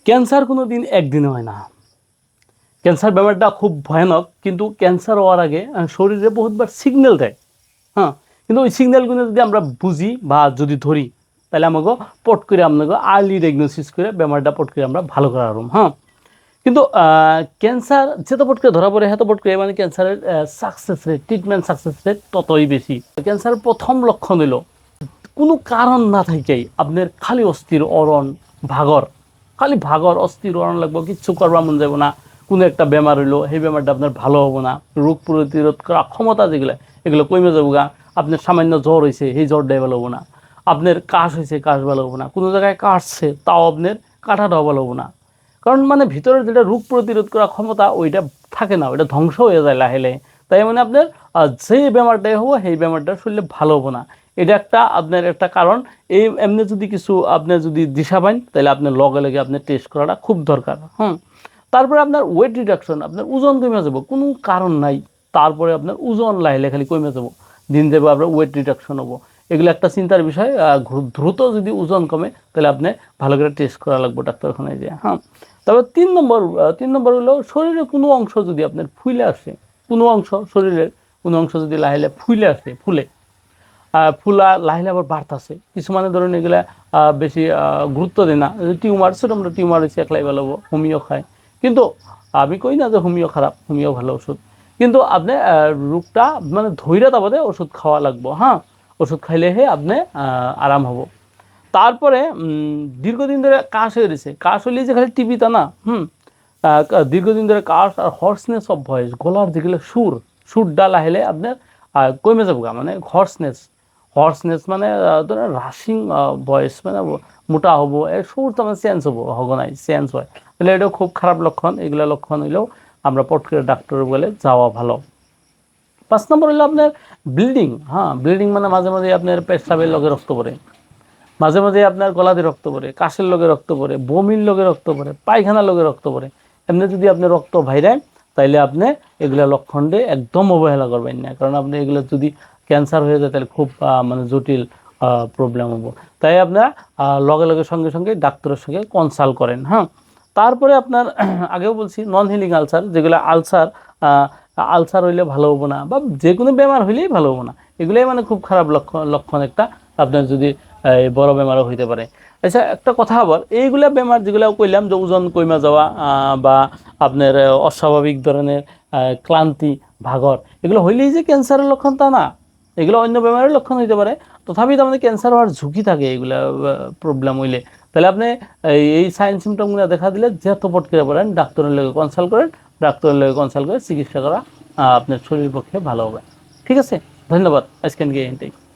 Cancer কোনো দিন একদিনে হয় না। ক্যান্সার ব্যাপারটা খুব ভয়ানক, কিন্তু ক্যান্সার হওয়ার আগে শরীরে বহুতবার সিগন্যাল দেয়। হ্যাঁ, কিন্তু ওই সিগন্যালগুলো যদি আমরা বুঝি বা যদি ধরি, তাহলে আমাকে পট করে আপনাকে আর্লি ডায়াগনোসিস করে ব্যাপারটা পট করে আমরা ভালো করার রুম। হ্যাঁ, কিন্তু ক্যান্সার যেত পট করে ধরা পড়ে হেত পট করে মানে ক্যান্সারের success rate, treatment success rate ততই বেশি। ক্যান্সারের প্রথম লক্ষণ হলো কোনো কারণ না থাকেই আপনার খালি অস্থির অরণ ভাগর, খালি ভাগর অস্থির অরণ লাগবো, কিচ্ছু করবার মন যাব না। কোনো একটা বেমার হইলো, সেই বেমারটা আপনার ভালো হবো না, রোগ প্রতিরোধ করা ক্ষমতা যেগুলো এগুলো কমে যাবো গা। আপনার সামান্য জ্বর হয়েছে, সেই জ্বরটাই ভালো হবো না। আপনার কাশ হয়েছে, কাশ ভালো হবো না। কোনো জায়গায় কাশছে, তাও আপনার কাটাটাও ভালো হবো না। কারণ মানে ভিতরের যেটা রোগ প্রতিরোধ করা ক্ষমতা ওইটা থাকে না, ওইটা ধ্বংস হয়ে যায় লাহে লাহে। তাই মানে আপনার যে বেমারটাই হবো সেই বেমারটা শরীরে ভালো হবো না। এটা একটা আপনার একটা কারণ। এই এমনি যদি কিছু আপনি যদি দিশা পান, তাহলে আপনার লগে লগে আপনার টেস্ট করাটা খুব দরকার। তারপরে আপনার ওয়েট রিডাকশন, আপনার ওজন কমে যাব, কোনো কারণ নাই। তারপরে আপনার ওজন লাইলে খালি কমে যাব, দিন যাবে আপনার ওয়েট রিডাকশন হবো। এগুলো একটা চিন্তার বিষয়। দ্রুত যদি ওজন কমে, তাহলে আপনি ভালো করে টেস্ট করা লাগবে ডাক্তারখানায় যেয়ে। তবে তিন নম্বর হলো শরীরের কোনো অংশ যদি আপনার ফুলে আসে, কোনো অংশ শরীরের কোনো অংশ যদি লাইলে ফুলে আসে, ফুলা লাইলে আবার বাড়তাছে, কিছু মানে ধরুন এগুলা বেশি গুরুত্ব দেয় না। টিউমার, ছোটো মোটো টিউমার হয়েছে, একলাই ভালো হবো, হোমিও খায়। কিন্তু আমি কই না যে হোমিও খারাপ, হোমিও ভালো ওষুধ। কিন্তু আপনি রোগটা মানে ধৈর্য তাবাদে ওষুধ খাওয়া লাগবো। ওষুধ খাইলেহে আপনি আরাম হবো। তারপরে দীর্ঘদিন ধরে কাশ হয়ে গেছে, কাশ হইলে যে খালি টিভি তা না। দীর্ঘদিন ধরে কাশ আর হর্সনেস অফ ভয়েস, গলার যেগুলো সুরটা লাহেলে আপনার কমে যাবো, মানে হর্সনেস মানে ধরেন রাশিং ভয়েস, মানে মোটা হবো, সুর তো মানে চেঞ্জ হবো, হগনাই চেঞ্জ হয়। তাহলে এটাও খুব খারাপ লক্ষণ। এগুলো লক্ষণ হইলেও আমরা পট করে ডাক্তার বলে যাওয়া ভালো। 5 নম্বর হলো আপনার ব্লিডিং। ব্লিডিং মানে মাঝে মাঝে আপনার পেশাবের লগে রক্ত পড়ে, মাঝে মাঝে আপনার গলাতে রক্ত পড়ে, কাশের লগে রক্ত পড়ে, বমির লগে রক্ত পড়ে, পায়খানার লগে রক্ত পড়ে। এমনি যদি আপনি রক্ত ভাইরায়, তাইলে আপনি এগুলা লক্ষণে একদম অবহেলা করবেন না। কারণ আপনি এগুলো যদি ক্যান্সার হয়ে যায়, তাহলে খুব মানে জটিল প্রবলেম হবো। তাই আপনার লগে লগে সঙ্গে সঙ্গে ডাক্তারের সঙ্গে কনসাল্ট করেন। তারপরে আপনার আগেও বলছি নন হিলিং আলসার, যেগুলো আলসার হইলে ভালো হবো না, বা যে কোনো বেমার হইলেই ভালো হবো না। এগুলোই মানে খুব খারাপ লক্ষণ একটা, আপনার যদি বড় বেমারও হইতে পারে। আচ্ছা, একটা কথা আবার, এইগুলা বেমার যেগুলো কইলাম, যে ওজন কমে যাওয়া বা আপনার অস্বাভাবিক ধরনের ক্লান্তি, ভাগর, এগুলো হইলেই যে ক্যান্সারের লক্ষণ তা না। এগুলো অন্য বেমারের লক্ষণ হইতে পারে, তথাপি তো আমাদের ক্যান্সার হওয়ার ঝুঁকি থাকে এগুলা প্রবলেম হইলে। তাহলে আপনি এই সাইন সিমটমগুলো দেখা দিলে যেত পট করে পড়েন, ডাক্তারের লগে কনসাল্ট করেন। ডাক্তারের লগে কনসাল্ট করে চিকিৎসা করা আপনার শরীরের পক্ষে ভালো হবে। ঠিক আছে, ধন্যবাদ। আজকে এটাই।